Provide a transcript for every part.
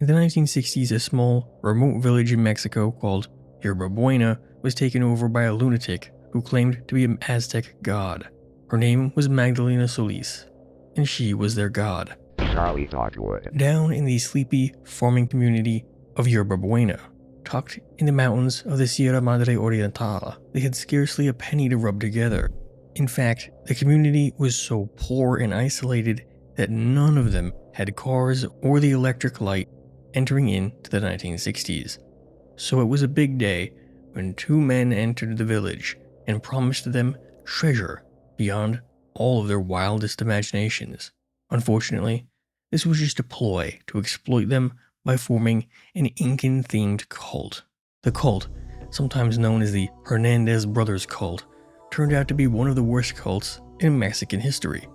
In the 1960s, a small, remote village in Mexico called Yerbabuena was taken over by a lunatic who claimed to be an Aztec god. Her name was Magdalena Solis, and she was their god. Charlie Dogwood. Down in the sleepy farming community of Yerbabuena, tucked in the mountains of the Sierra Madre Oriental, they had scarcely a penny to rub together. In fact, the community was so poor and isolated that none of them had cars or the electric light entering into the 1960s. So it was a big day when two men entered the village and promised them treasure beyond all of their wildest imaginations. Unfortunately, this was just a ploy to exploit them by forming an Incan-themed cult. The cult, sometimes known as the Hernandez Brothers cult, turned out to be one of the worst cults in Mexican history,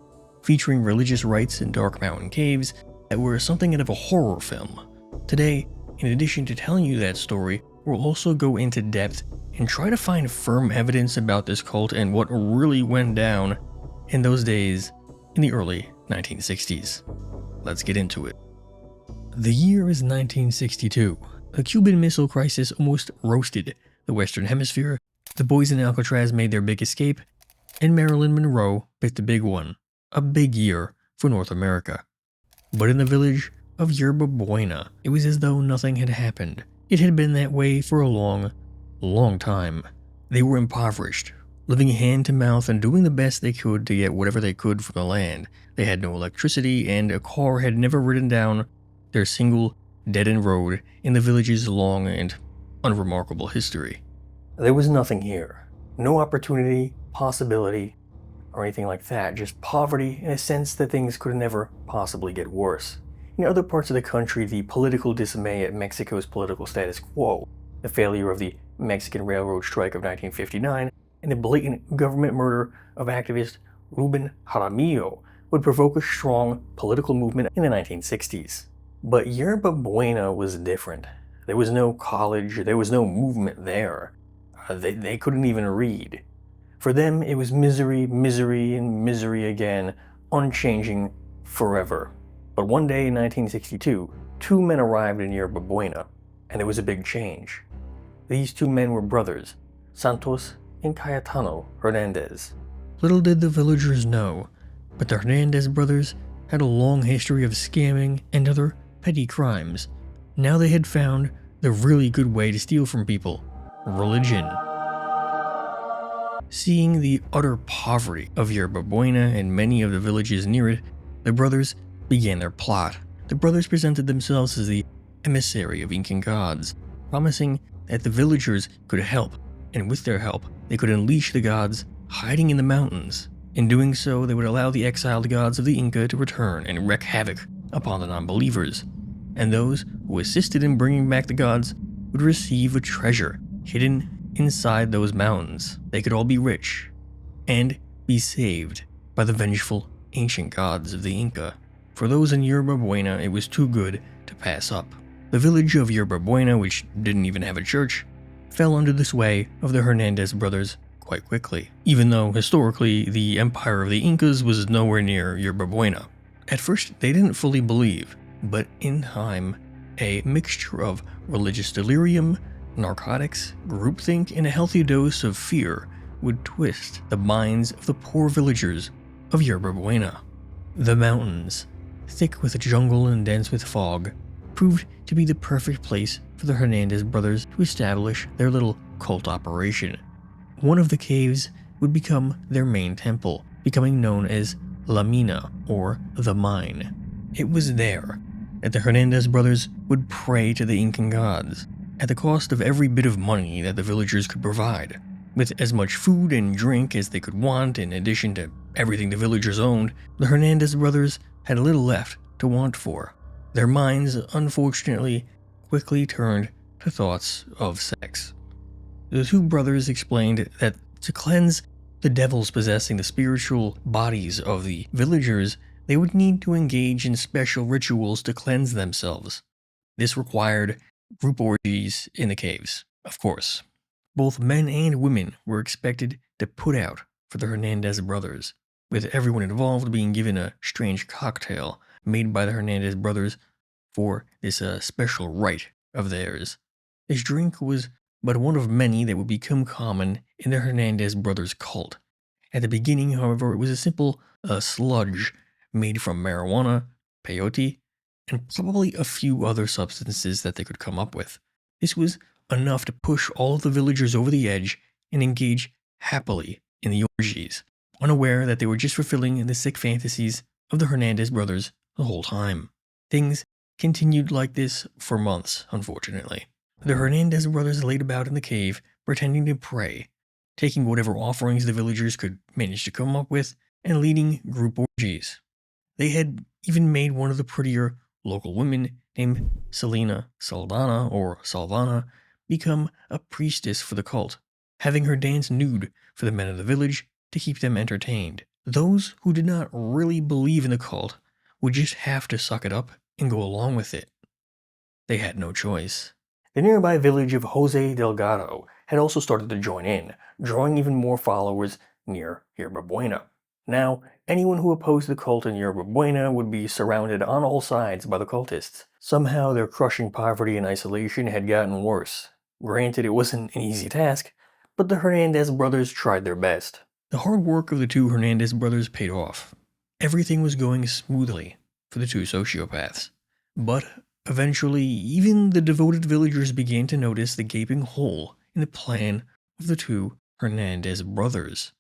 featuring religious rites in dark mountain caves that were something out of a horror film. Today, in addition to telling you that story, we'll also go into depth and try to find firm evidence about this cult and what really went down in those days in the early 1960s. Let's get into it. The year is 1962. The Cuban Missile Crisis almost roasted the Western Hemisphere, the boys in Alcatraz made their big escape, and Marilyn Monroe picked the big one. A big year for North America. But in the village of Yerbabuena, it was as though nothing had happened. It had been that way for a long, long time. They were impoverished, living hand to mouth and doing the best they could to get whatever they could from the land. They had no electricity, and a car had never ridden down their single dead-end road in the village's long and unremarkable history. There was nothing here. No opportunity, possibility, or anything like that. Just poverty in a sense that things could never possibly get worse. In other parts of the country, the political dismay at Mexico's political status quo, the failure of the Mexican railroad strike of 1959, and the blatant government murder of activist Ruben Jaramillo would provoke a strong political movement in the 1960s. But Yerbabuena was different. There was no college, there was no movement there. They couldn't even read. For them, it was misery, misery, and misery again, unchanging forever. But one day in 1962, two men arrived in Yerbabuena, and there was a big change. These two men were brothers, Santos and Cayatano Hernandez. Little did the villagers know, but the Hernandez brothers had a long history of scamming and other petty crimes. Now they had found the really good way to steal from people: religion. Seeing the utter poverty of Yerbabuena and many of the villages near it, the brothers began their plot. The brothers presented themselves as the emissary of Incan gods, promising that the villagers could help, and with their help, they could unleash the gods hiding in the mountains. In doing so, they would allow the exiled gods of the Inca to return and wreak havoc upon the non-believers, and those who assisted in bringing back the gods would receive a treasure hidden inside those mountains. They could all be rich and be saved by the vengeful ancient gods of the Inca. For those in Yerbabuena, it was too good to pass up. The village of Yerbabuena, which didn't even have a church, fell under the sway of the Hernandez brothers quite quickly, even though historically the empire of the Incas was nowhere near Yerbabuena. At first, they didn't fully believe, but in time, a mixture of religious delirium, narcotics, groupthink, and a healthy dose of fear would twist the minds of the poor villagers of Yerbabuena. The mountains, thick with jungle and dense with fog, proved to be the perfect place for the Hernandez brothers to establish their little cult operation. One of the caves would become their main temple, becoming known as La Mina, or the Mine. It was there that the Hernandez brothers would pray to the Incan gods, at the cost of every bit of money that the villagers could provide. With as much food and drink as they could want, in addition to everything the villagers owned, the Hernandez brothers had little left to want for. Their minds, unfortunately, quickly turned to thoughts of sex. The two brothers explained that to cleanse the devils possessing the spiritual bodies of the villagers, they would need to engage in special rituals to cleanse themselves. This required group orgies in the caves, of course. Both men and women were expected to put out for the Hernandez brothers, with everyone involved being given a strange cocktail made by the Hernandez brothers for this special rite of theirs. This drink was but one of many that would become common in the Hernandez brothers cult. At the beginning, however, it was a simple sludge made from marijuana, peyote, and probably a few other substances that they could come up with. This was enough to push all of the villagers over the edge and engage happily in the orgies, unaware that they were just fulfilling the sick fantasies of the Hernandez brothers the whole time. Things continued like this for months, unfortunately. The Hernandez brothers laid about in the cave, pretending to pray, taking whatever offerings the villagers could manage to come up with, and leading group orgies. They had even made one of the prettier local women, named Selena Saldana or Salvana, become a priestess for the cult, having her dance nude for the men of the village to keep them entertained. Those who did not really believe in the cult would just have to suck it up and go along with it. They had no choice. The nearby village of Jose Delgado had also started to join in, drawing even more followers near Yerbabuena. Now, anyone who opposed the cult in Yerbabuena would be surrounded on all sides by the cultists. Somehow their crushing poverty and isolation had gotten worse. Granted, it wasn't an easy task, but the Hernandez brothers tried their best. The hard work of the two Hernandez brothers paid off. Everything was going smoothly for the two sociopaths. But eventually, even the devoted villagers began to notice the gaping hole in the plan of the two Hernandez brothers.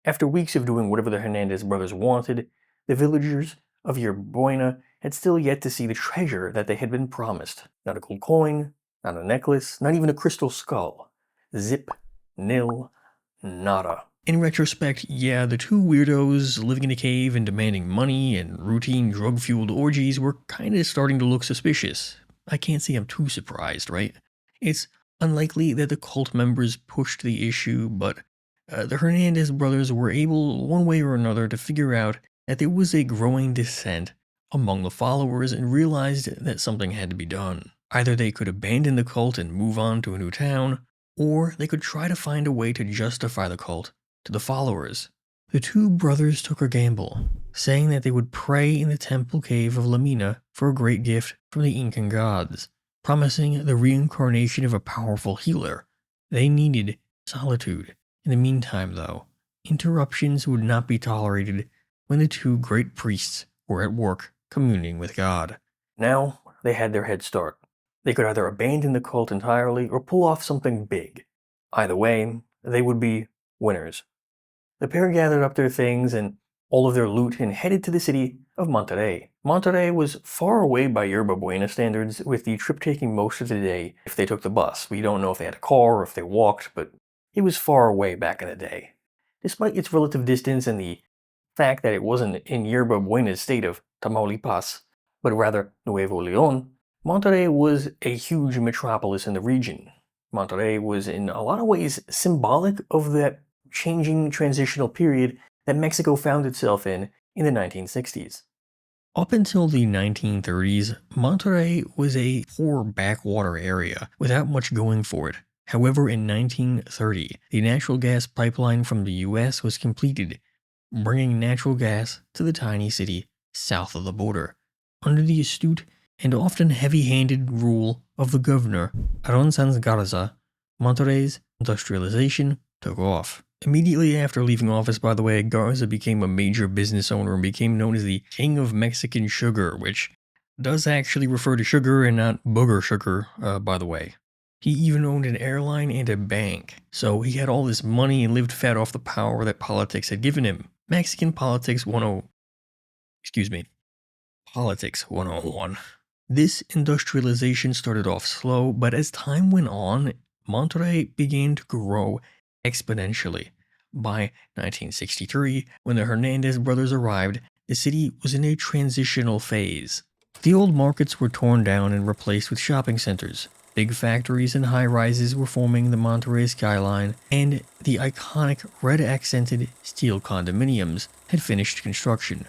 After weeks of doing whatever the Hernandez brothers wanted, the villagers of Yerbabuena had still yet to see the treasure that they had been promised. Not a gold coin, not a necklace, not even a crystal skull. Zip, nil, nada. In retrospect, yeah, the two weirdos living in a cave and demanding money and routine drug-fueled orgies were kinda starting to look suspicious. I can't say I'm too surprised, right? It's unlikely that the cult members pushed the issue, but the Hernandez brothers were able, one way or another, to figure out that there was a growing dissent among the followers and realized that something had to be done. Either they could abandon the cult and move on to a new town, or they could try to find a way to justify the cult to the followers. The two brothers took a gamble, saying that they would pray in the temple cave of Lamina for a great gift from the Incan gods, promising the reincarnation of a powerful healer. They needed solitude. In the meantime, though, interruptions would not be tolerated when the two great priests were at work communing with God. Now, they had their head start. They could either abandon the cult entirely or pull off something big. Either way, they would be winners. The pair gathered up their things and all of their loot and headed to the city of Monterrey. Monterrey was far away by Yerbabuena standards, with the trip taking most of the day if they took the bus. We don't know if they had a car or if they walked, but it was far away back in the day. Despite its relative distance and the fact that it wasn't in Yerbabuena's state of Tamaulipas, but rather Nuevo León, Monterrey was a huge metropolis in the region. Monterrey was in a lot of ways symbolic of that changing transitional period that Mexico found itself in the 1960s. Up until the 1930s, Monterrey was a poor backwater area without much going for it. However, in 1930, the natural gas pipeline from the US was completed, bringing natural gas to the tiny city south of the border. Under the astute and often heavy-handed rule of the governor, Aron Sanz Garza, Monterrey's industrialization took off. Immediately after leaving office, by the way, Garza became a major business owner and became known as the King of Mexican Sugar, which does actually refer to sugar and not booger sugar, by the way. He even owned an airline and a bank, so he had all this money and lived fat off the power that politics had given him. Politics 101. This industrialization started off slow, but as time went on, Monterrey began to grow exponentially. By 1963, when the Hernandez brothers arrived, the city was in a transitional phase. The old markets were torn down and replaced with shopping centers. Big factories and high-rises were forming the Monterrey skyline, and the iconic red-accented steel condominiums had finished construction.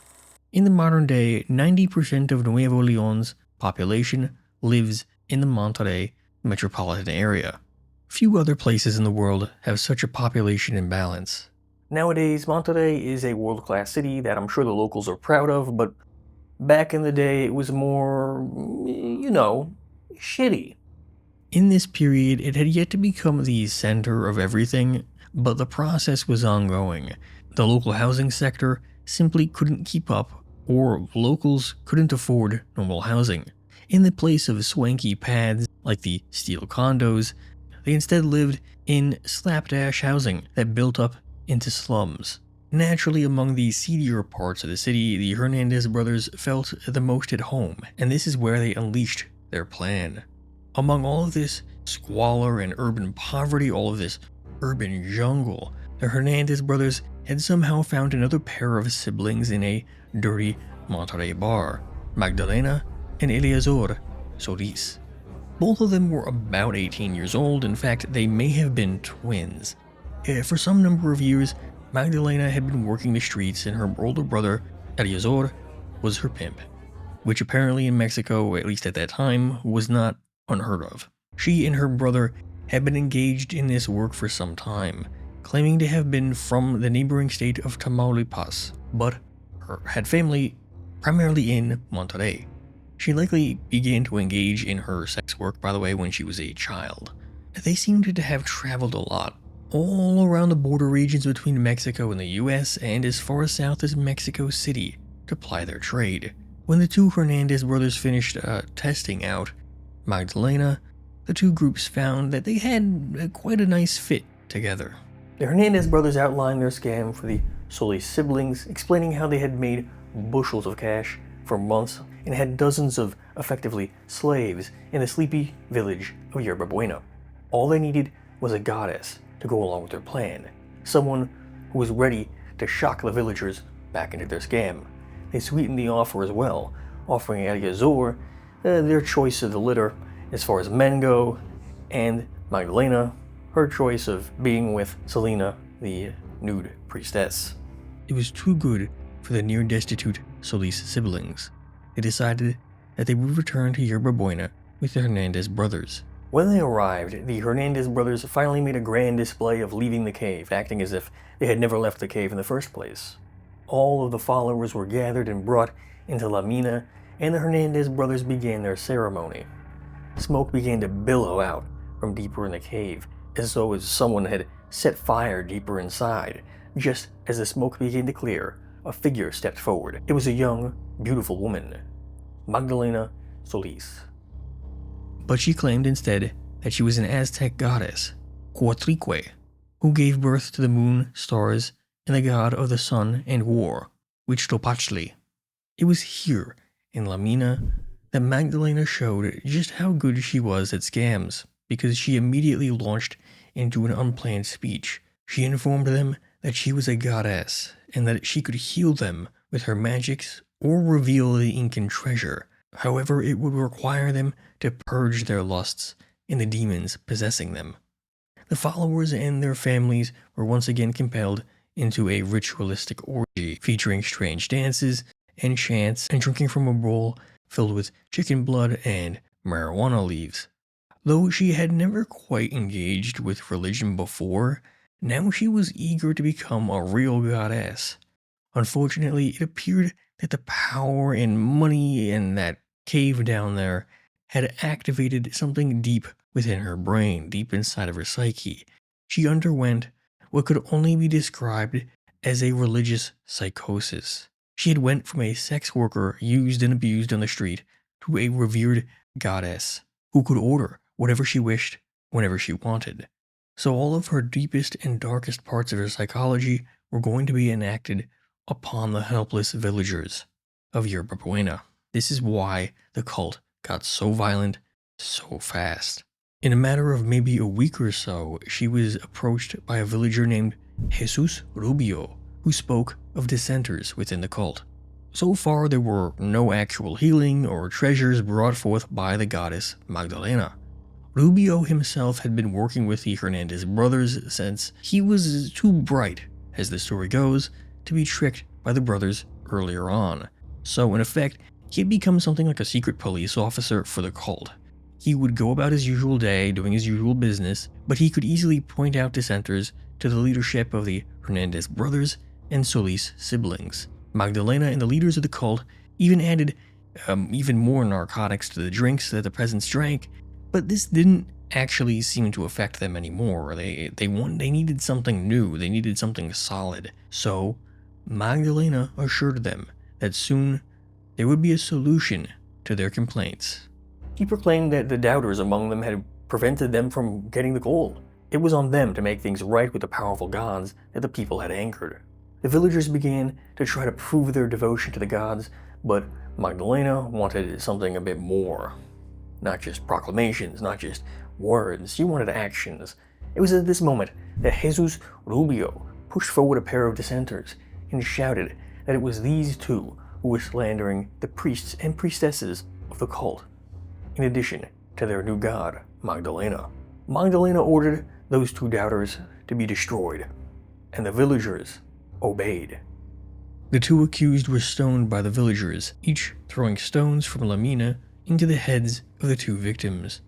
In the modern day, 90% of Nuevo León's population lives in the Monterrey metropolitan area. Few other places in the world have such a population imbalance. Nowadays, Monterrey is a world-class city that I'm sure the locals are proud of, but Back in the day, it was more, shitty. In this period, it had yet to become the center of everything, but the process was ongoing. The local housing sector simply couldn't keep up, or locals couldn't afford normal housing. In the place of swanky pads like the steel condos, they instead lived in slapdash housing that built up into slums. Naturally, among the seedier parts of the city, the Hernandez brothers felt the most at home, and this is where they unleashed their plan. Among all of this squalor and urban poverty, all of this urban jungle, the Hernandez brothers had somehow found another pair of siblings in a dirty Monterey bar, Magdalena and Eleazar Solis. Both of them were about 18 years old. In fact, they may have been twins. For some number of years, Magdalena had been working the streets and her older brother, Eleazar, was her pimp, which apparently in Mexico, at least at that time, was not unheard of. She and her brother had been engaged in this work for some time, claiming to have been from the neighboring state of Tamaulipas, but had family primarily in Monterrey. She likely began to engage in her sex work, by the way, when she was a child. They seemed to have traveled a lot, all around the border regions between Mexico and the US and as far south as Mexico City to ply their trade. When the two Hernandez brothers finished testing out Magdalena, the two groups found that they had quite a nice fit together. The Hernandez brothers outlined their scam for the Solis siblings, explaining how they had made bushels of cash for months and had dozens of effectively slaves in the sleepy village of Yerbabuena. All they needed was a goddess to go along with their plan, someone who was ready to shock the villagers back into their scam. They sweetened the offer as well, offering Eleazar their choice of the litter as far as men go, and Magdalena her choice of being with Selena, the nude priestess. It was too good for the near-destitute Solis siblings. They decided that they would return to Yerbabuena with the Hernandez brothers. When they arrived, the Hernandez brothers finally made a grand display of leaving the cave, acting as if they had never left the cave in the first place. All of the followers were gathered and brought into La Mina, and the Hernandez brothers began their ceremony. Smoke began to billow out from deeper in the cave, as though someone had set fire deeper inside. Just as the smoke began to clear, a figure stepped forward. It was a young, beautiful woman, Magdalena Solis. But she claimed instead that she was an Aztec goddess, Coatlicue, who gave birth to the moon, stars, and the god of the sun and war, Huitzilopochtli. It was here, in La Mina, that Magdalena showed just how good she was at scams, because she immediately launched into an unplanned speech. She informed them that she was a goddess, and that she could heal them with her magics or reveal the Incan treasure. However, it would require them to purge their lusts and the demons possessing them. The followers and their families were once again compelled into a ritualistic orgy featuring strange dances and chants and drinking from a bowl filled with chicken blood and marijuana leaves. Though she had never quite engaged with religion before, now she was eager to become a real goddess. Unfortunately, it appeared that the power and money in that cave down there had activated something deep within her brain, deep inside of her psyche. She underwent what could only be described as a religious psychosis. She had went from a sex worker used and abused on the street to a revered goddess who could order whatever she wished whenever she wanted. So all of her deepest and darkest parts of her psychology were going to be enacted upon the helpless villagers of Yerbabuena. This is why the cult got so violent so fast. In a matter of maybe a week or so, she was approached by a villager named Jesus Rubio, who spoke of dissenters within the cult. So far, there were no actual healing or treasures brought forth by the goddess Magdalena. Rubio himself had been working with the Hernandez brothers since he was too bright, as the story goes, to be tricked by the brothers earlier on. So in effect, he had become something like a secret police officer for the cult. He would go about his usual day doing his usual business, but he could easily point out dissenters to the leadership of the Hernandez brothers and Solis siblings. Magdalena and the leaders of the cult even added even more narcotics to the drinks that the peasants drank, but this didn't actually seem to affect them anymore. They needed something new, they needed something solid. So Magdalena assured them that soon there would be a solution to their complaints. He proclaimed that the doubters among them had prevented them from getting the gold. It was on them to make things right with the powerful gods that the people had angered. The villagers began to try to prove their devotion to the gods, but Magdalena wanted something a bit more. Not just proclamations, not just words, she wanted actions. It was at this moment that Jesus Rubio pushed forward a pair of dissenters and shouted that it was these two who were slandering the priests and priestesses of the cult, in addition to their new god, Magdalena. Magdalena ordered those two doubters to be destroyed, and the villagers obeyed. The two accused were stoned by the villagers, each throwing stones from Lamina into the heads of the two victims.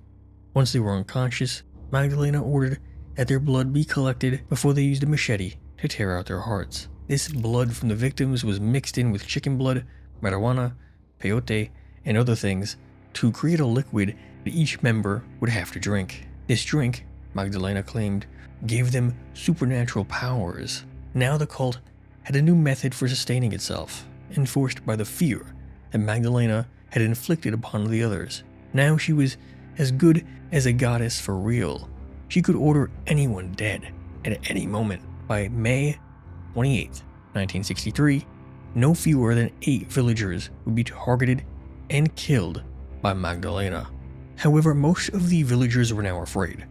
Once they were unconscious, Magdalena ordered that their blood be collected before they used a machete to tear out their hearts. This blood from the victims was mixed in with chicken blood, marijuana, peyote, and other things to create a liquid that each member would have to drink. This drink, Magdalena claimed, gave them supernatural powers. Now the cult had a new method for sustaining itself, enforced by the fear that Magdalena had inflicted upon the others. Now she was as good as a goddess for real. She could order anyone dead at any moment. By May 28, 1963, no fewer than 8 villagers would be targeted and killed by Magdalena. However, most of the villagers were now afraid.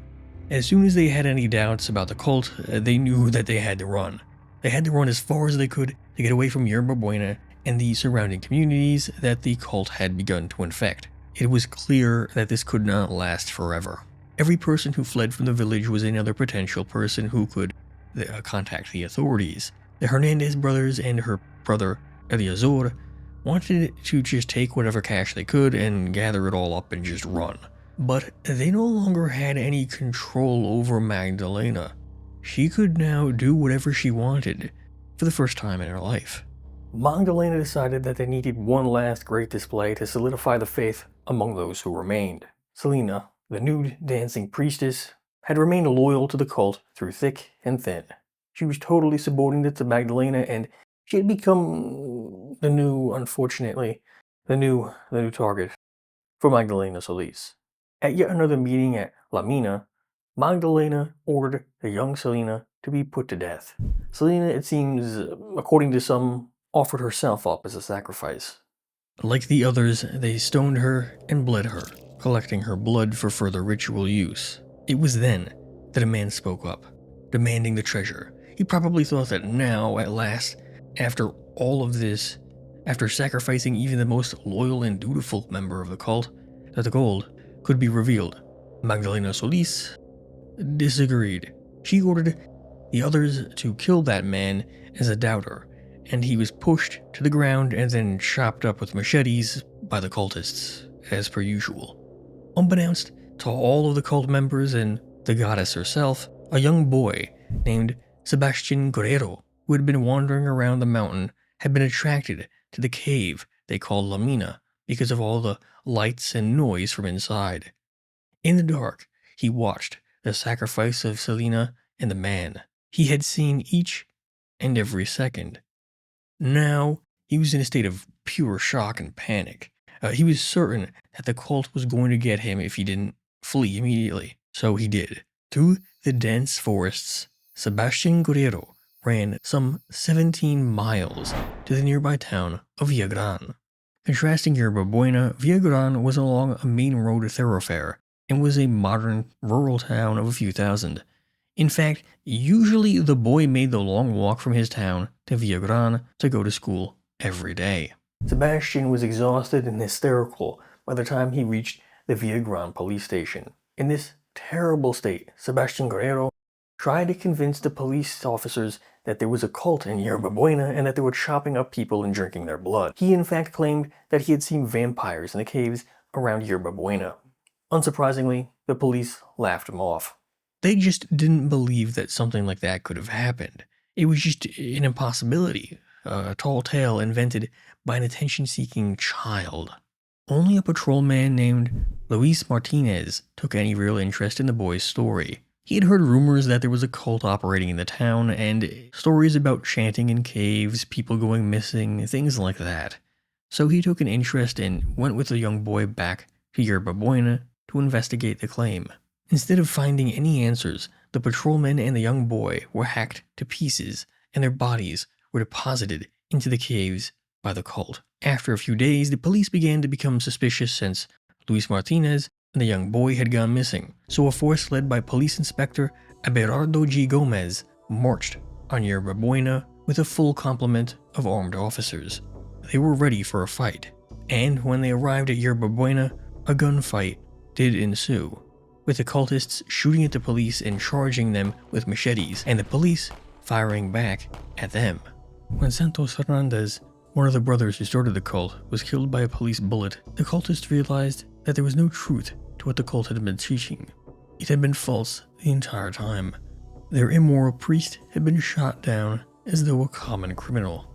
As soon as they had any doubts about the cult, they knew that they had to run. They had to run as far as they could to get away from Yerbabuena and the surrounding communities that the cult had begun to infect. It was clear that this could not last forever. Every person who fled from the village was another potential person who could contact the authorities. The Hernandez brothers and her brother Eleazar wanted to just take whatever cash they could and gather it all up and just run. But they no longer had any control over Magdalena. She could now do whatever she wanted for the first time in her life. Magdalena decided that they needed one last great display to solidify the faith among those who remained. Selena, the nude dancing priestess, had remained loyal to the cult through thick and thin. She was totally subordinate to Magdalena, and she had become the new target for Magdalena Solis. At yet another meeting at La Mina, Magdalena ordered the young Selena to be put to death. Selena, it seems, according to some, offered herself up as a sacrifice. Like the others, they stoned her and bled her, collecting her blood for further ritual use. It was then that a man spoke up, demanding the treasure. He probably thought that now, at last, after all of this, after sacrificing even the most loyal and dutiful member of the cult, that the gold could be revealed. Magdalena Solis disagreed. She ordered the others to kill that man as a doubter, and he was pushed to the ground and then chopped up with machetes by the cultists, as per usual. Unbeknownst to all of the cult members and the goddess herself, a young boy named Sebastian Guerrero, who had been wandering around the mountain, had been attracted to the cave they called La Mina because of all the lights and noise from inside. In the dark, he watched the sacrifice of Selena and the man. He had seen each and every second. Now, he was in a state of pure shock and panic. He was certain that the cult was going to get him if he didn't flee immediately. So he did. Through the dense forests, Sebastian Guerrero ran some 17 miles to the nearby town of Villagran. Contrasting Yerbabuena, Villagran was along a main road thoroughfare and was a modern rural town of a few thousand. In fact, usually the boy made the long walk from his town to Villagran to go to school every day. Sebastian was exhausted and hysterical by the time he reached the Villagran police station. In this terrible state, Sebastian Guerrero tried to convince the police officers that there was a cult in Yerbabuena and that they were chopping up people and drinking their blood. He in fact claimed that he had seen vampires in the caves around Yerbabuena. Unsurprisingly, the police laughed him off. They just didn't believe that something like that could have happened. It was just an impossibility. a tall tale invented by an attention-seeking child. Only a patrolman named Luis Martinez took any real interest in the boy's story. He had heard rumors that there was a cult operating in the town, and stories about chanting in caves, people going missing, things like that. So he took an interest and went with the young boy back to Yerbabuena to investigate the claim. Instead of finding any answers, the patrolman and the young boy were hacked to pieces, and their bodies were deposited into the caves by the cult. After a few days, the police began to become suspicious since Luis Martinez and the young boy had gone missing, so a force led by Police Inspector Abelardo G. Gomez marched on Yerbabuena with a full complement of armed officers. They were ready for a fight, and when they arrived at Yerbabuena, a gunfight did ensue, with the cultists shooting at the police and charging them with machetes, and the police firing back at them. When Santos Hernandez, one of the brothers who started the cult, was killed by a police bullet, the cultists realized that there was no truth to what the cult had been teaching. It had been false the entire time. Their immoral priest had been shot down as though a common criminal.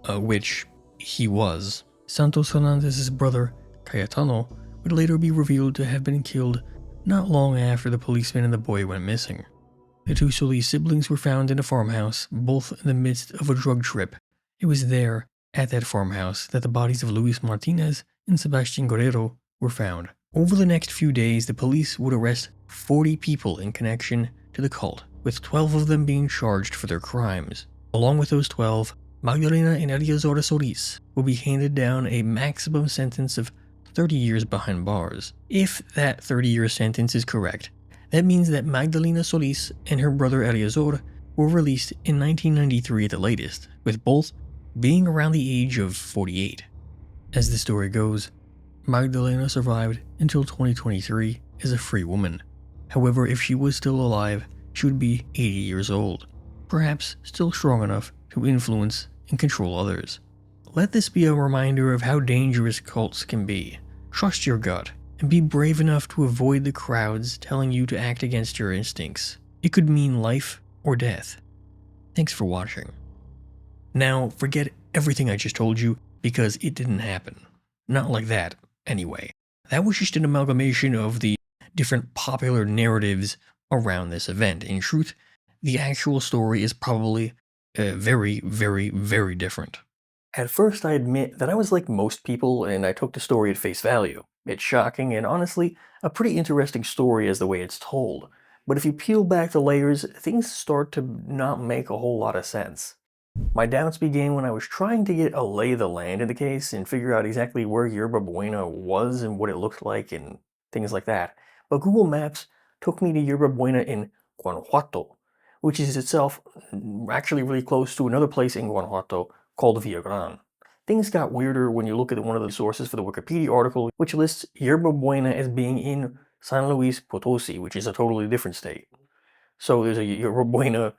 Which he was. Santos Hernandez's brother, Cayatano, would later be revealed to have been killed not long after the policeman and the boy went missing. The two Solis siblings were found in a farmhouse, both in the midst of a drug trip. It was there, at that farmhouse, that the bodies of Luis Martinez and Sebastian Guerrero were found. Over the next few days, the police would arrest 40 people in connection to the cult, with 12 of them being charged for their crimes. Along with those 12, Magdalena and Magdalena Solis will be handed down a maximum sentence of 30 years behind bars. If that 30-year sentence is correct, that means that Magdalena Solis and her brother Eleazar were released in 1993 at the latest, with both being around the age of 48. As the story goes, Magdalena survived until 2023 as a free woman. However, if she was still alive, she would be 80 years old, perhaps still strong enough to influence and control others. Let this be a reminder of how dangerous cults can be. Trust your gut and be brave enough to avoid the crowds telling you to act against your instincts. It could mean life or death. Thanks for watching. Now, forget everything I just told you because it didn't happen. Not like that, anyway. That was just an amalgamation of the different popular narratives around this event. In truth, the actual story is probably very, very, very different. At first, I admit that I was like most people and I took the story at face value. It's shocking and honestly, a pretty interesting story as the way it's told. But if you peel back the layers, things start to not make a whole lot of sense. My doubts began when I was trying to get a lay of the land in the case and figure out exactly where Yerbabuena was and what it looked like and things like that. But Google Maps took me to Yerbabuena in Guanajuato, which is itself actually really close to another place in Guanajuato called Villagran. Things got weirder when you look at one of the sources for the Wikipedia article, which lists Yerbabuena as being in San Luis Potosi, which is a totally different state. So there's a Yerbabuena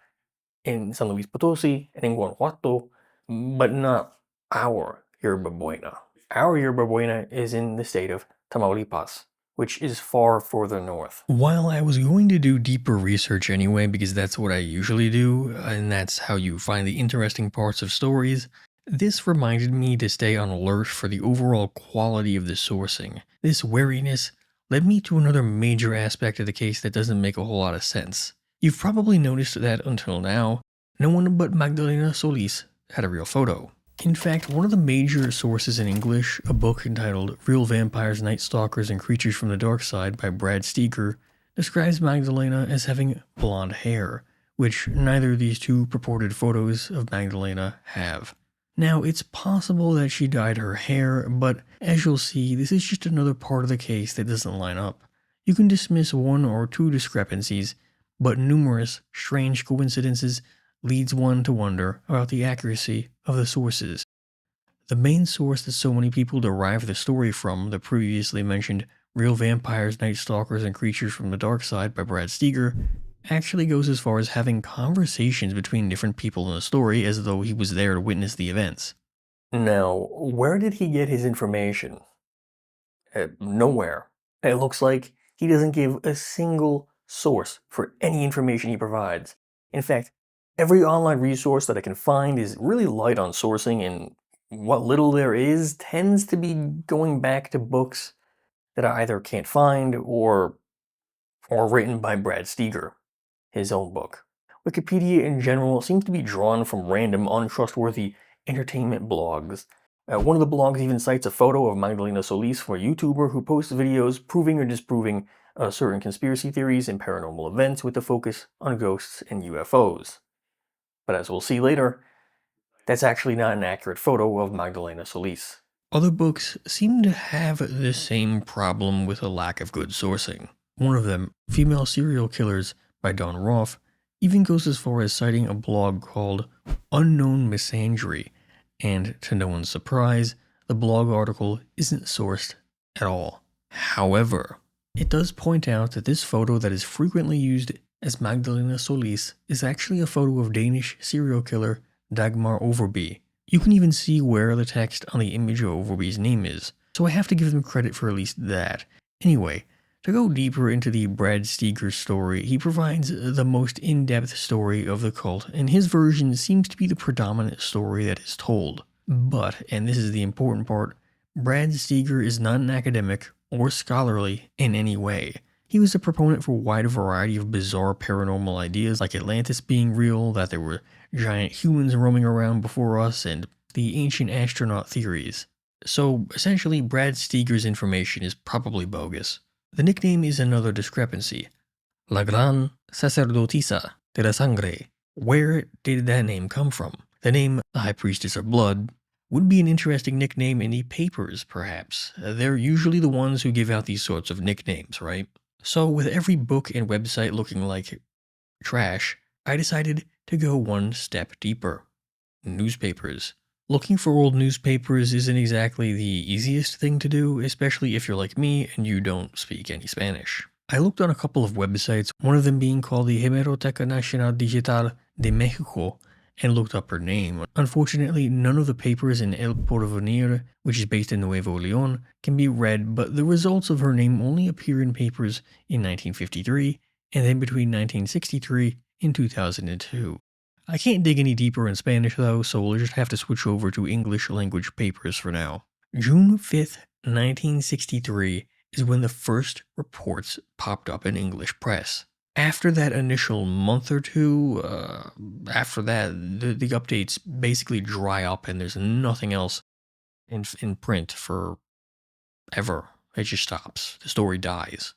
in San Luis Potosi and in Guanajuato, but not our Yerbabuena. Our Yerbabuena is in the state of Tamaulipas, which is far further north. While I was going to do deeper research anyway, because that's what I usually do, and that's how you find the interesting parts of stories, this reminded me to stay on alert for the overall quality of the sourcing. This wariness led me to another major aspect of the case that doesn't make a whole lot of sense. You've probably noticed that until now, no one but Magdalena Solis had a real photo. In fact, one of the major sources in English, a book entitled Real Vampires, Night Stalkers, and Creatures from the Dark Side by Brad Steger, describes Magdalena as having blonde hair, which neither of these two purported photos of Magdalena have. Now, it's possible that she dyed her hair, but as you'll see, this is just another part of the case that doesn't line up. You can dismiss one or two discrepancies, but numerous strange coincidences leads one to wonder about the accuracy of the sources. The main source that so many people derive the story from, the previously mentioned Real Vampires, Night Stalkers, and Creatures from the Dark Side by Brad Steger, actually goes as far as having conversations between different people in the story as though he was there to witness the events. Now, where did he get his information? Nowhere. It looks like he doesn't give a single source for any information he provides. In fact, Every online resource that I can find is really light on sourcing, and what little there is tends to be going back to books that I either can't find or written by Brad Steger, his own book. Wikipedia in general seems to be drawn from random, untrustworthy entertainment blogs. One of the blogs even cites a photo of Magdalena Solis from a YouTuber who posts videos proving or disproving certain conspiracy theories and paranormal events with a focus on ghosts and UFOs. But as we'll see later, that's actually not an accurate photo of Magdalena Solis. Other books seem to have the same problem with a lack of good sourcing. One of them, Female Serial Killers by Dawn Roth, even goes as far as citing a blog called Unknown Misandry, and to no one's surprise, the blog article isn't sourced at all. However, it does point out that this photo that is frequently used as Magdalena Solis is actually a photo of Danish serial killer Dagmar Overby. You can even see where the text on the image of Overby's name is, so I have to give them credit for at least that. Anyway, to go deeper into the Brad Steger story, he provides the most in-depth story of the cult, and his version seems to be the predominant story that is told. But, and this is the important part, Brad Steger is not an academic or scholarly in any way. He was a proponent for a wide variety of bizarre paranormal ideas like Atlantis being real, that there were giant humans roaming around before us, and the ancient astronaut theories. So essentially, Brad Steger's information is probably bogus. The nickname is another discrepancy. La Gran Sacerdotisa de la Sangre. Where did that name come from? The name the High Priestess of Blood would be an interesting nickname in the papers, perhaps. They're usually the ones who give out these sorts of nicknames, right? So with every book and website looking like trash, I decided to go one step deeper. Newspapers. Looking for old newspapers isn't exactly the easiest thing to do, especially if you're like me and you don't speak any Spanish. I looked on a couple of websites, one of them being called the Hemeroteca Nacional Digital de Mexico, and looked up her name. Unfortunately, none of the papers in El Porvenir, which is based in Nuevo León, can be read, but the results of her name only appear in papers in 1953, and then between 1963 and 2002. I can't dig any deeper in Spanish though, so we'll just have to switch over to English language papers for now. June 5th, 1963 is when the first reports popped up in English press. After that initial month or two, after that, the updates basically dry up and there's nothing else in print for ever. It just stops. The story dies.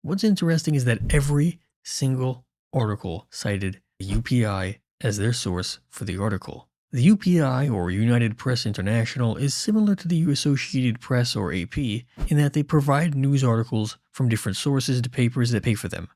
What's interesting is that every single article cited UPI as their source for the article. The UPI, or United Press International, is similar to the Associated Press, or AP, in that they provide news articles from different sources to papers that pay for them.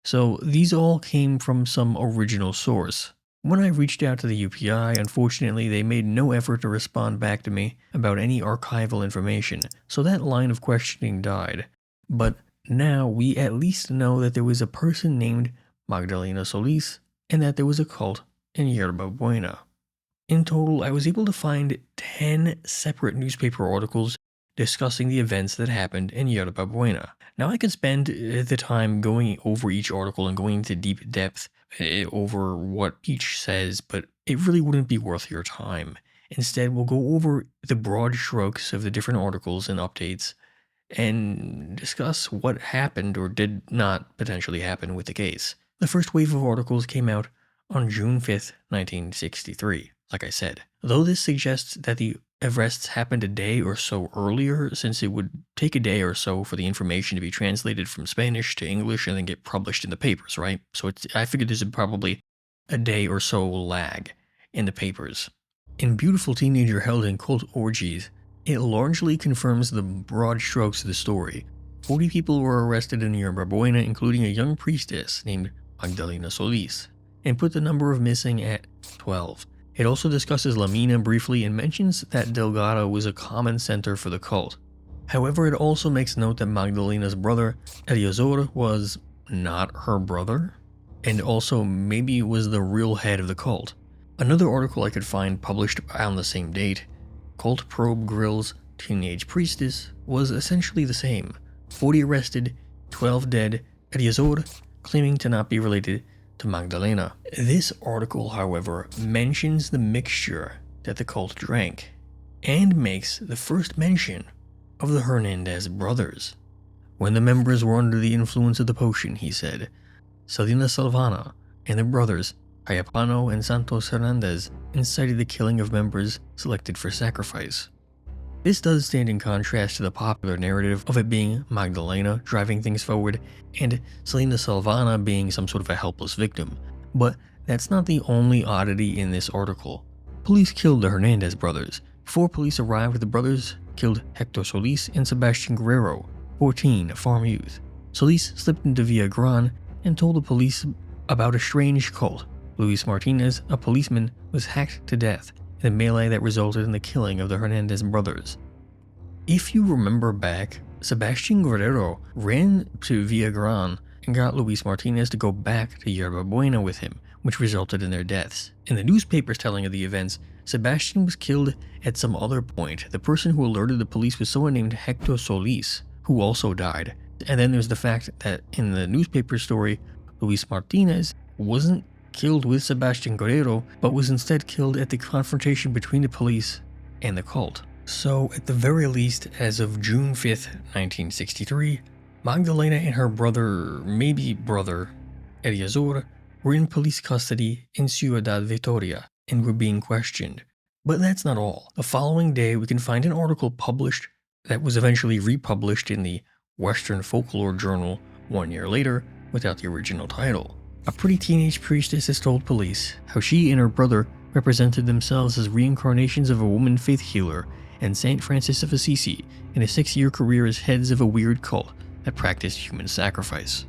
So these all came from some original source. When I reached out to the UPI, unfortunately they made no effort to respond back to me about any archival information, so that line of questioning died. But now we at least know that there was a person named Magdalena Solis, and that there was a cult in Yerbabuena. In total, I was able to find 10 separate newspaper articles discussing the events that happened in Yerbabuena. Now I could spend the time going over each article and going into deep depth over what each says, but it really wouldn't be worth your time. Instead, we'll go over the broad strokes of the different articles and updates and discuss what happened or did not potentially happen with the case. The first wave of articles came out on June 5th, 1963, like I said. Though this suggests that the arrests happened a day or so earlier, since it would take a day or so for the information to be translated from Spanish to English and then get published in the papers, right? So I figured there's probably a day or so lag in the papers. In Beautiful Teenager Held in Cult Orgies, it largely confirms the broad strokes of the story. 40 people were arrested in Yerbabuena, including a young priestess named Magdalena Solis, and put the number of missing at 12. It also discusses La Mina briefly and mentions that Delgado was a common center for the cult. However, it also makes note that Magdalena's brother, Eleazar, was not her brother, and also maybe was the real head of the cult. Another article I could find published on the same date, Cult Probe Grill's Teenage Priestess, was essentially the same. 40 arrested, 12 dead, Eleazar claiming to not be related to Magdalena. This article, however, mentions the mixture that the cult drank, and makes the first mention of the Hernandez brothers. When the members were under the influence of the potion, he said, Selena Salvana and the brothers Cayatano and Santos Hernandez incited the killing of members selected for sacrifice. This does stand in contrast to the popular narrative of it being Magdalena driving things forward and Selena Salvana being some sort of a helpless victim, but that's not the only oddity in this article. Police killed the Hernandez brothers. Before police arrived, the brothers killed Hector Solis and Sebastian Guerrero, 14, a farm youth. Solis slipped into Villagran and told the police about a strange cult. Luis Martinez, a policeman, was hacked to death in a melee that resulted in the killing of the Hernandez brothers. If you remember back, Sebastian Guerrero ran to Villagran and got Luis Martinez to go back to Yerbabuena with him, which resulted in their deaths. In the newspaper's telling of the events, Sebastian was killed at some other point. The person who alerted the police was someone named Hector Solis, who also died. And then there's the fact that in the newspaper story, Luis Martinez wasn't killed with Sebastian Guerrero, but was instead killed at the confrontation between the police and the cult. So, at the very least, as of June 5th, 1963, Magdalena and her maybe brother, Eleazar, were in police custody in Ciudad Victoria and were being questioned. But that's not all. The following day, we can find an article published that was eventually republished in the Western Folklore Journal 1 year later without the original title. A pretty teenage priestess has told police how she and her brother represented themselves as reincarnations of a woman faith healer and Saint Francis of Assisi in a 6-year career as heads of a weird cult that practiced human sacrifice.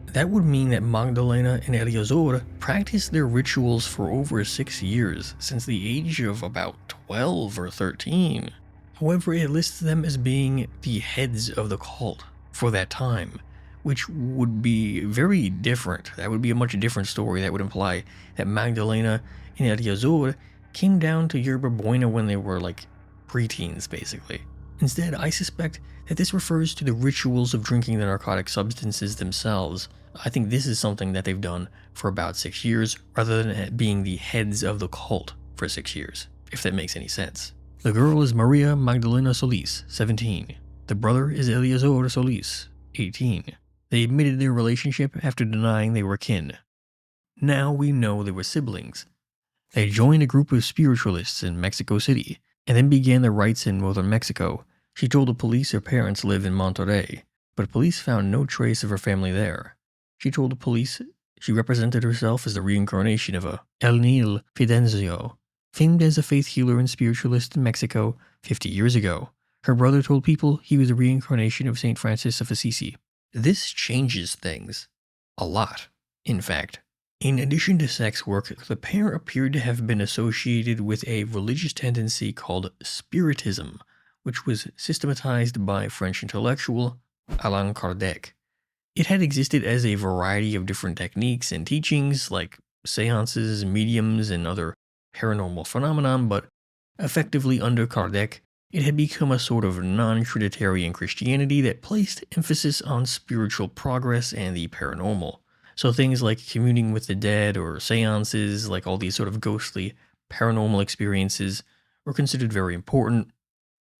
That would mean that Magdalena and Eleazar practiced their rituals for over 6 years, since the age of about 12 or 13. However, it lists them as being the heads of the cult for that time, which would be very different. That would be a much different story. That would imply that Magdalena and Eleazar came down to Yerbabuena when they were like preteens, basically. Instead, I suspect that this refers to the rituals of drinking the narcotic substances themselves. I think this is something that they've done for about 6 years, rather than it being the heads of the cult for 6 years, if that makes any sense. The girl is Maria Magdalena Solis, 17. The brother is Eleazar Solis, 18. They admitted their relationship after denying they were kin. Now we know they were siblings. They joined a group of spiritualists in Mexico City, and then began their rites in northern Mexico. She told the police her parents live in Monterrey, but police found no trace of her family there. She told the police she represented herself as the reincarnation of a El Nil Fidencio, famed as a faith healer and spiritualist in Mexico 50 years ago. Her brother told people he was a reincarnation of Saint Francis of Assisi. This changes things. A lot, in fact. In addition to sex work, the pair appeared to have been associated with a religious tendency called Spiritism, which was systematized by French intellectual Allan Kardec. It had existed as a variety of different techniques and teachings like seances, mediums, and other paranormal phenomenon, but effectively under Kardec, it had become a sort of non-Trinitarian Christianity that placed emphasis on spiritual progress and the paranormal. So things like communing with the dead or seances, like all these sort of ghostly paranormal experiences, were considered very important,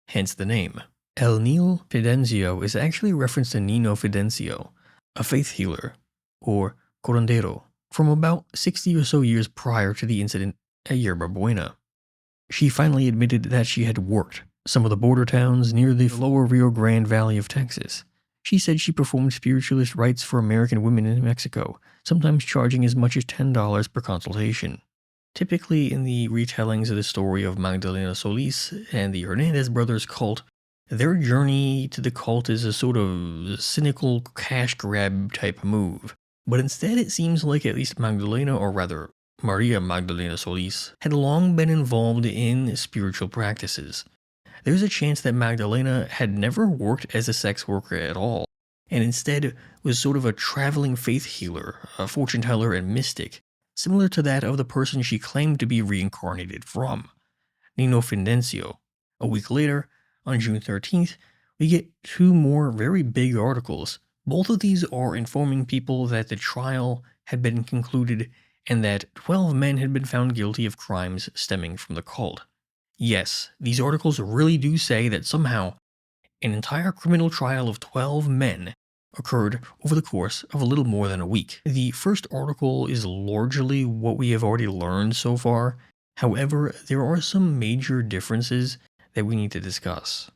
hence the name. El Nil Fidencio is actually a reference to Nino Fidencio, a faith healer, or curandero, from about 60 or so years prior to the incident at Yerbabuena. She finally admitted that she had worked some of the border towns near the lower Rio Grande Valley of Texas. She said she performed spiritualist rites for American women in Mexico, sometimes charging as much as $10 per consultation. Typically, in the retellings of the story of Magdalena Solis and the Hernandez brothers cult, their journey to the cult is a sort of cynical cash grab type move. But instead, it seems like at least Magdalena, or rather Maria Magdalena Solis, had long been involved in spiritual practices. There's a chance that Magdalena had never worked as a sex worker at all, and instead was sort of a traveling faith healer, a fortune teller and mystic, similar to that of the person she claimed to be reincarnated from, Nino Fidencio. A week later, on June 13th, we get 2 more very big articles. Both of these are informing people that the trial had been concluded and that 12 men had been found guilty of crimes stemming from the cult. Yes, these articles really do say that somehow an entire criminal trial of 12 men occurred over the course of a little more than a week. The first article is largely what we have already learned so far. However, there are some major differences that we need to discuss.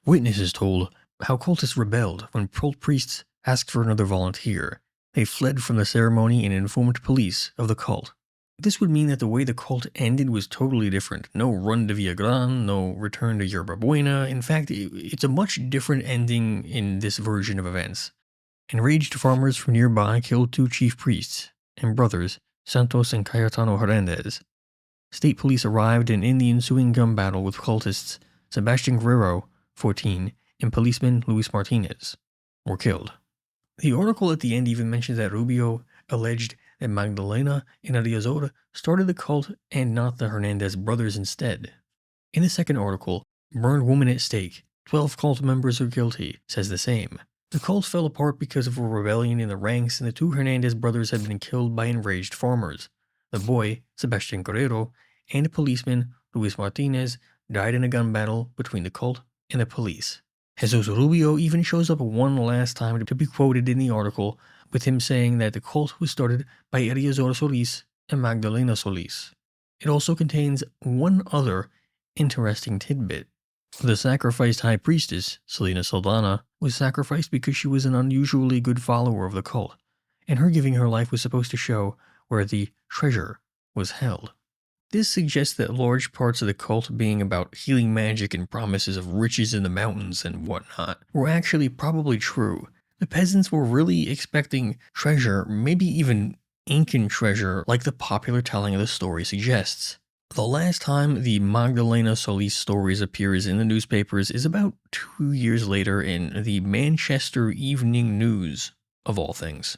Witnesses told how cultists rebelled when cult priests asked for another volunteer. They fled from the ceremony and informed police of the cult. This would mean that the way the cult ended was totally different. No run to Villagran, no return to Yerbabuena. In fact, it's a much different ending in this version of events. Enraged farmers from nearby killed 2 chief priests and brothers, Santos and Cayatano Hernandez. State police arrived and in the ensuing gun battle with cultists, Sebastian Guerrero, 14, and policeman Luis Martinez were killed. The article at the end even mentions that Rubio alleged that Magdalena and Ariazora started the cult and not the Hernandez brothers instead. In the second article, Burned Woman at Stake, 12 cult members are guilty, says the same. The cult fell apart because of a rebellion in the ranks and the 2 Hernandez brothers had been killed by enraged farmers. The boy, Sebastian Guerrero, and the policeman, Luis Martinez, died in a gun battle between the cult and the police. Jesus Rubio even shows up one last time to be quoted in the article, with him saying that the cult was started by Ariazora Solis and Magdalena Solis. It also contains one other interesting tidbit. The sacrificed high priestess, Selena Saldana, was sacrificed because she was an unusually good follower of the cult, and her giving her life was supposed to show where the treasure was held. This suggests that large parts of the cult being about healing magic and promises of riches in the mountains and whatnot were actually probably true. The peasants were really expecting treasure, maybe even Incan treasure, like the popular telling of the story suggests. The last time the Magdalena Solis stories appears in the newspapers is about 2 years later in the Manchester Evening News, of all things.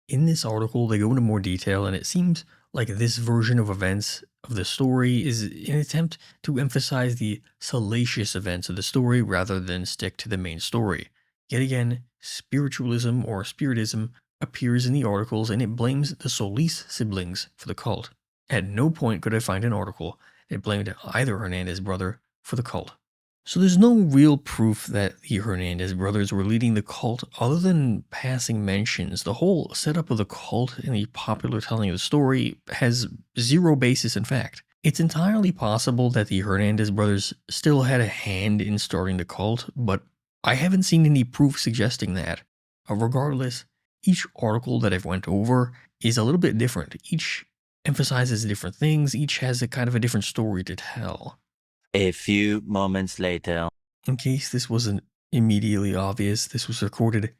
In this article, they go into more detail, and it seems like this version of events of the story is an attempt to emphasize the salacious events of the story rather than stick to the main story. Yet again, spiritualism or spiritism appears in the articles and it blames the Solis siblings for the cult. At no point could I find an article that blamed either Hernandez brother for the cult. So there's no real proof that the Hernandez brothers were leading the cult other than passing mentions. The whole setup of the cult and the popular telling of the story has zero basis in fact. It's entirely possible that the Hernandez brothers still had a hand in starting the cult, but I haven't seen any proof suggesting that. Regardless, each article that I've went over is a little bit different. Each emphasizes different things, each has a kind of a different story to tell. A few moments later. In case this wasn't immediately obvious, this was recorded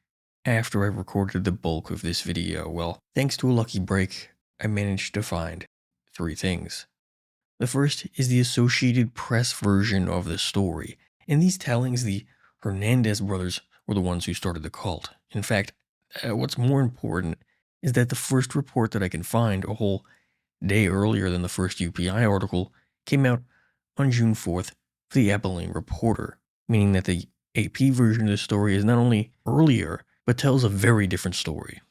after I recorded the bulk of this video. Well, thanks to a lucky break, I managed to find 3 things. The first is the Associated Press version of the story. In these tellings, the Hernandez brothers were the ones who started the cult. In fact, what's more important is that the first report that I can find, a whole day earlier than the first UPI article, came out on June 4th for the Abilene Reporter, meaning that the AP version of the story is not only earlier, but tells a very different story.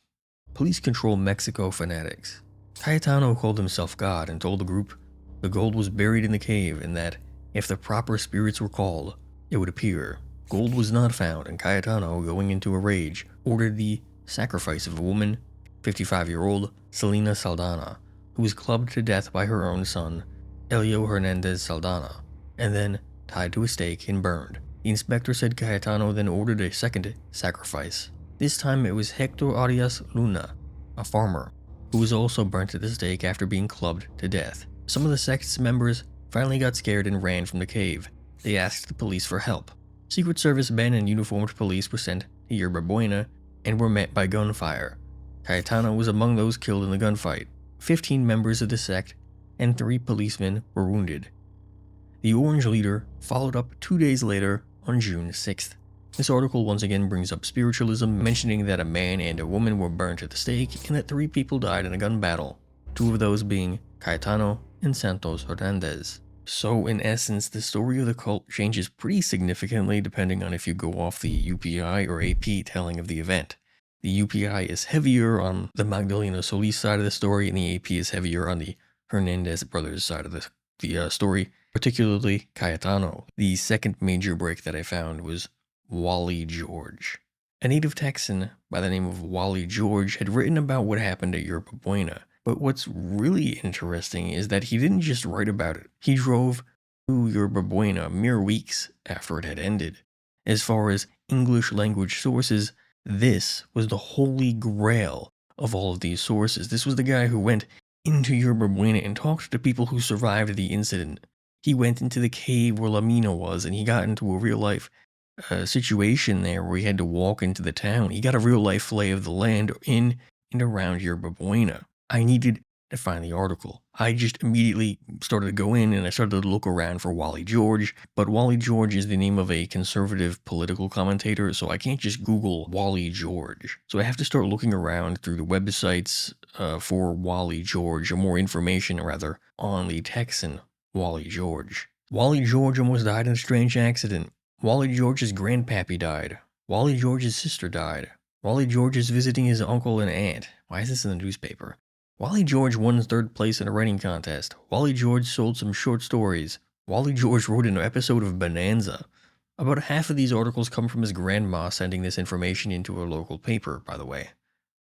Police control Mexico fanatics. Cayatano called himself God and told the group the gold was buried in the cave and that, if the proper spirits were called, it would appear. Gold was not found, and Cayatano, going into a rage, ordered the sacrifice of a woman, 55-year-old Selena Saldana, who was clubbed to death by her own son, Elio Hernandez Saldana, and then tied to a stake and burned. The inspector said Cayatano then ordered a second sacrifice. This time it was Hector Arias Luna, a farmer, who was also burnt at the stake after being clubbed to death. Some of the sect's members finally got scared and ran from the cave. They asked the police for help. Secret Service men and uniformed police were sent to Yerbabuena and were met by gunfire. Cayatano was among those killed in the gunfight. 15 members of the sect and 3 policemen were wounded. The Orange leader followed up 2 days later on June 6th. This article once again brings up spiritualism, mentioning that a man and a woman were burnt at the stake and that 3 people died in a gun battle, 2 of those being Cayatano and Santos Hernandez. So in essence, the story of the cult changes pretty significantly depending on if you go off the UPI or AP telling of the event. The UPI is heavier on the Magdalena Solis side of the story, and the AP is heavier on the Hernandez brothers side of the story, particularly Cayatano. The second major break that I found was Wally George. A native Texan by the name of Wally George had written about what happened at Yerbabuena, but what's really interesting is that he didn't just write about it. He drove to Yerbabuena mere weeks after it had ended. As far as English language sources, this was the holy grail of all of these sources. This was the guy who went into Yerbabuena and talked to people who survived the incident. He went into the cave where Lamina was, and he got into a real-life situation there where he had to walk into the town. He got a real-life lay of the land in and around Yerbabuena. I needed to find the article. I just immediately started to go in and I started to look around for Wally George, but Wally George is the name of a conservative political commentator, so I can't just Google Wally George. So I have to start looking around through the websites for Wally George, or more information rather, on the Texan Wally George. Wally George almost died in a strange accident. Wally George's grandpappy died. Wally George's sister died. Wally George is visiting his uncle and aunt. Why is this in the newspaper? Wally George won third place in a writing contest. Wally George sold some short stories. Wally George wrote an episode of Bonanza. About half of these articles come from his grandma sending this information into a local paper, by the way.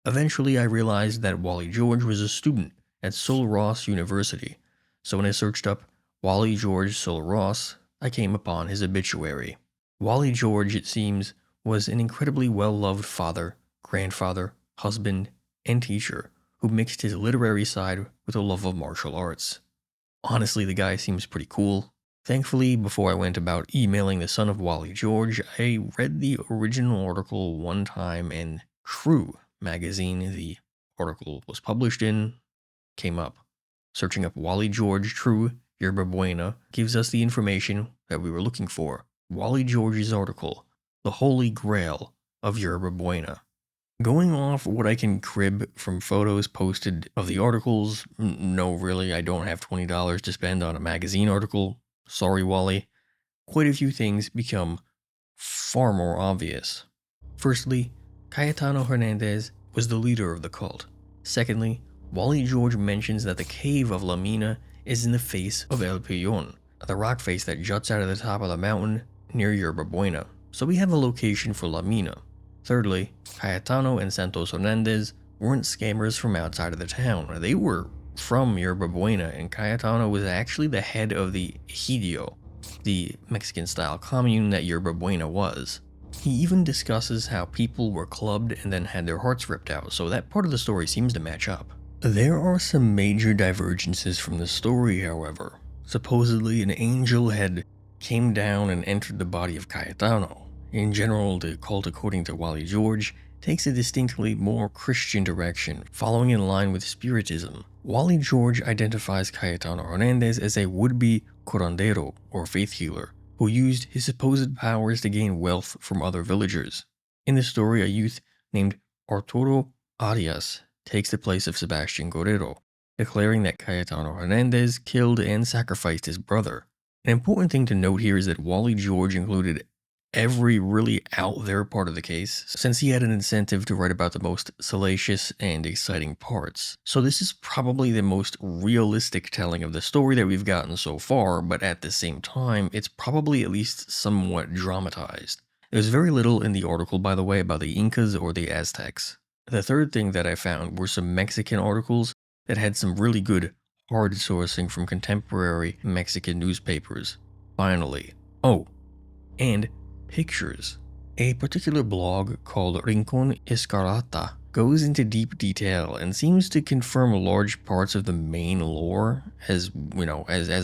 Eventually, I realized that Wally George was a student at Sul Ross University. So when I searched up Wally George Sul Ross, I came upon his obituary. Wally George, it seems, was an incredibly well-loved father, grandfather, husband, and teacher who mixed his literary side with a love of martial arts. Honestly, the guy seems pretty cool. Thankfully, before I went about emailing the son of Wally George, I read the original article one time in True magazine the article was published in, came up. Searching up Wally George True Yerbabuena gives us the information that we were looking for. Wally George's article, The Holy Grail of Yerbabuena. Going off what I can crib from photos posted of the articles, no really, I don't have $20 to spend on a magazine article. Sorry, Wally. Quite a few things become far more obvious. Firstly, Cayatano Hernandez was the leader of the cult. Secondly, Wally George mentions that the cave of Lamina is in the face of El Peyon, the rock face that juts out of the top of the mountain near Yerbabuena. So we have a location for Lamina. Thirdly, Cayatano and Santos Hernandez weren't scammers from outside of the town. They were from Yerbabuena, and Cayatano was actually the head of the Ejido, the Mexican-style commune that Yerbabuena was. He even discusses how people were clubbed and then had their hearts ripped out, so that part of the story seems to match up. There are some major divergences from the story, however. Supposedly, an angel had came down and entered the body of Cayatano. In general, the cult, according to Wally George, takes a distinctly more Christian direction, following in line with Spiritism. Wally George identifies Cayatano Hernandez as a would-be curandero, or faith healer, who used his supposed powers to gain wealth from other villagers. In the story, a youth named Arturo Arias takes the place of Sebastian Guerrero, declaring that Cayatano Hernandez killed and sacrificed his brother. An important thing to note here is that Wally George included every really out there part of the case, since he had an incentive to write about the most salacious and exciting parts. So this is probably the most realistic telling of the story that we've gotten so far, but at the same time, it's probably at least somewhat dramatized. There's very little in the article, by the way, about the Incas or the Aztecs. The third thing that I found were some Mexican articles that had some really good hard sourcing from contemporary Mexican newspapers. Finally. Oh, and pictures. A particular blog called Rincon Escarlata goes into deep detail and seems to confirm large parts of the main lore as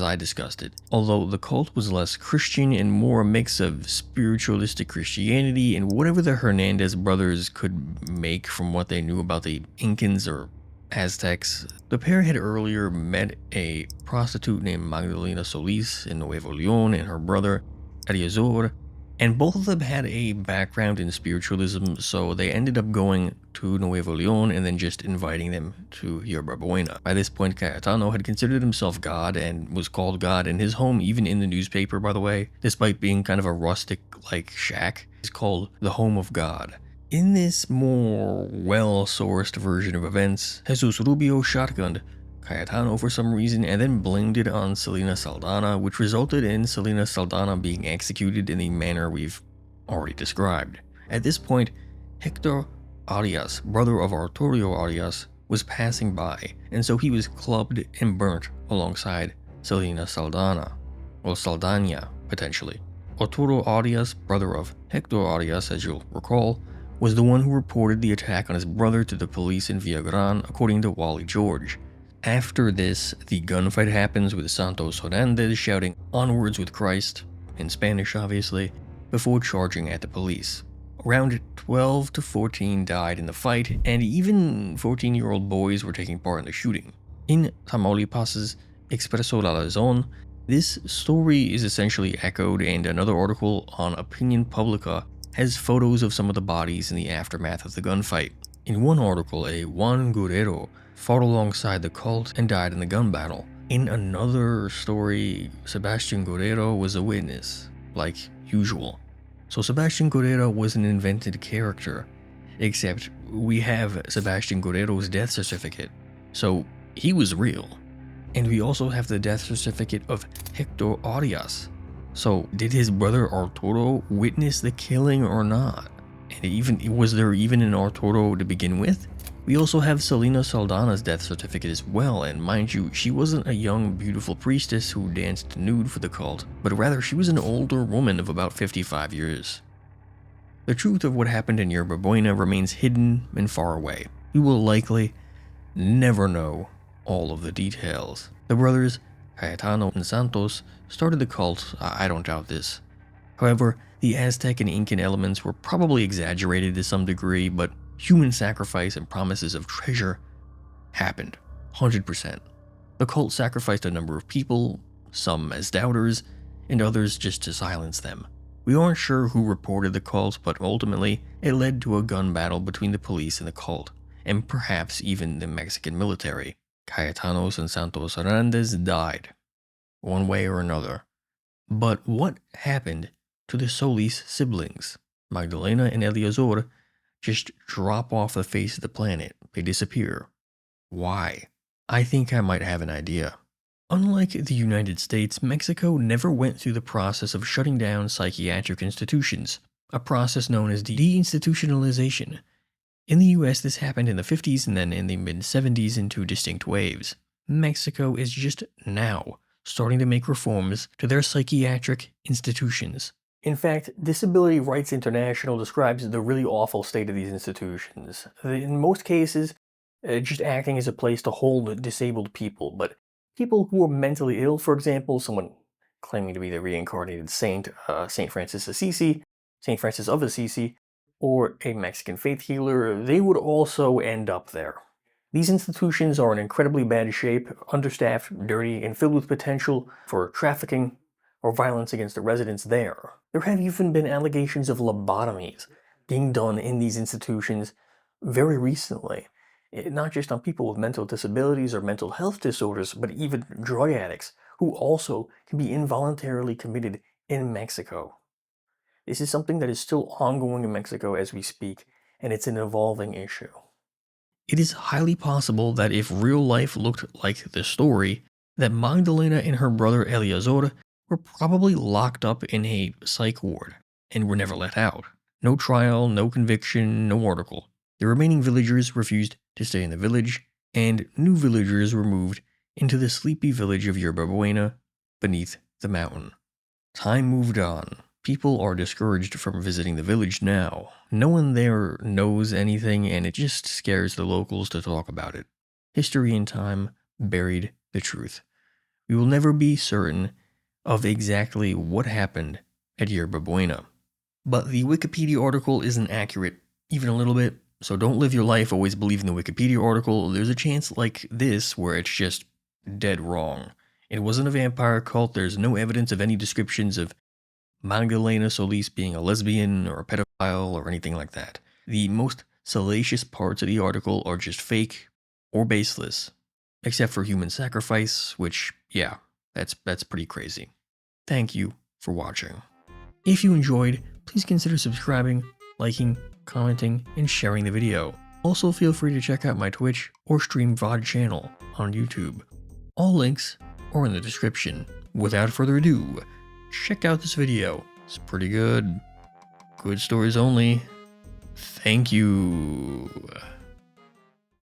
I discussed it. Although the cult was less Christian and more a mix of spiritualistic Christianity and whatever the Hernandez brothers could make from what they knew about the Incans or Aztecs. The pair had earlier met a prostitute named Magdalena Solis in Nuevo Leon and her brother Ariazor, and both of them had a background in spiritualism, so they ended up going to Nuevo Leon and then just inviting them to Yerbabuena. By this point, Cayatano had considered himself God and was called God, and his home, even in the newspaper by the way, despite being kind of a rustic-like shack, is called the Home of God. In this more well-sourced version of events, Jesus Rubio shotgunned Cayatano for some reason and then blamed it on Selena Saldana, which resulted in Selena Saldana being executed in the manner we've already described. At this point, Hector Arias, brother of Arturo Arias, was passing by, and so he was clubbed and burnt alongside Selena Saldana, or Saldana, potentially. Arturo Arias, brother of Hector Arias, as you'll recall, was the one who reported the attack on his brother to the police in Villagran, according to Wally George. After this, the gunfight happens with Santos Hernandez shouting "Onwards with Christ," in Spanish obviously, before charging at the police. Around 12 to 14 died in the fight, and even 14-year-old boys were taking part in the shooting. In Tamaulipas' Expreso La Razón, this story is essentially echoed, and another article on Opinion Publica has photos of some of the bodies in the aftermath of the gunfight. In one article, a Juan Guerrero fought alongside the cult and died in the gun battle. In another story, Sebastian Guerrero was a witness, like usual. So Sebastian Guerrero was an invented character, except we have Sebastian Guerrero's death certificate, so he was real. And we also have the death certificate of Hector Arias. So did his brother Arturo witness the killing or not? And was there even an Arturo to begin with? We also have Selena Saldana's death certificate as well, and mind you, she wasn't a young, beautiful priestess who danced nude for the cult, but rather she was an older woman of about 55 years. The truth of what happened in Yerbabuena remains hidden and far away. We will likely never know all of the details. The brothers, Cayatano and Santos, started the cult. I don't doubt this. However, the Aztec and Incan elements were probably exaggerated to some degree, but human sacrifice and promises of treasure happened, 100%. The cult sacrificed a number of people, some as doubters, and others just to silence them. We aren't sure who reported the cult, but ultimately, it led to a gun battle between the police and the cult, and perhaps even the Mexican military. Cayetano and Santos Hernandez died, one way or another. But what happened to the Solis siblings? Magdalena and Eleazar just drop off the face of the planet. They disappear. Why? I think I might have an idea. Unlike the United States, Mexico never went through the process of shutting down psychiatric institutions, a process known as deinstitutionalization. In the US, this happened in the 50s and then in the mid-70s in two distinct waves. Mexico is just now starting to make reforms to their psychiatric institutions. In fact, Disability Rights International describes the really awful state of these institutions. In most cases, just acting as a place to hold disabled people, but people who are mentally ill, for example, someone claiming to be the reincarnated saint, Saint Francis of Assisi, or a Mexican faith healer, they would also end up there. These institutions are in incredibly bad shape, understaffed, dirty, and filled with potential for trafficking or violence against the residents there. There have even been allegations of lobotomies being done in these institutions very recently, not just on people with mental disabilities or mental health disorders, but even drug addicts who also can be involuntarily committed in Mexico. This is something that is still ongoing in Mexico as we speak, and it's an evolving issue. It is highly possible that if real life looked like the story, that Magdalena and her brother Eleazar were probably locked up in a psych ward and were never let out. No trial, no conviction, no article. The remaining villagers refused to stay in the village, and new villagers were moved into the sleepy village of Yerbabuena beneath the mountain. Time moved on. People are discouraged from visiting the village now. No one there knows anything, and it just scares the locals to talk about it. History and time buried the truth. We will never be certain of exactly what happened at Yerbabuena. But the Wikipedia article isn't accurate even a little bit, so don't live your life always believing the Wikipedia article. There's a chance like this where it's just dead wrong. It wasn't a vampire cult. There's no evidence of any descriptions of Magdalena Solis being a lesbian or a pedophile or anything like that. The most salacious parts of the article are just fake or baseless, except for human sacrifice, which, yeah, that's pretty crazy. Thank you for watching. If you enjoyed, please consider subscribing, liking, commenting, and sharing the video. Also feel free to check out my Twitch or Stream VOD channel on YouTube. All links are in the description. Without further ado, check out this video. It's pretty good. Good stories only. Thank you.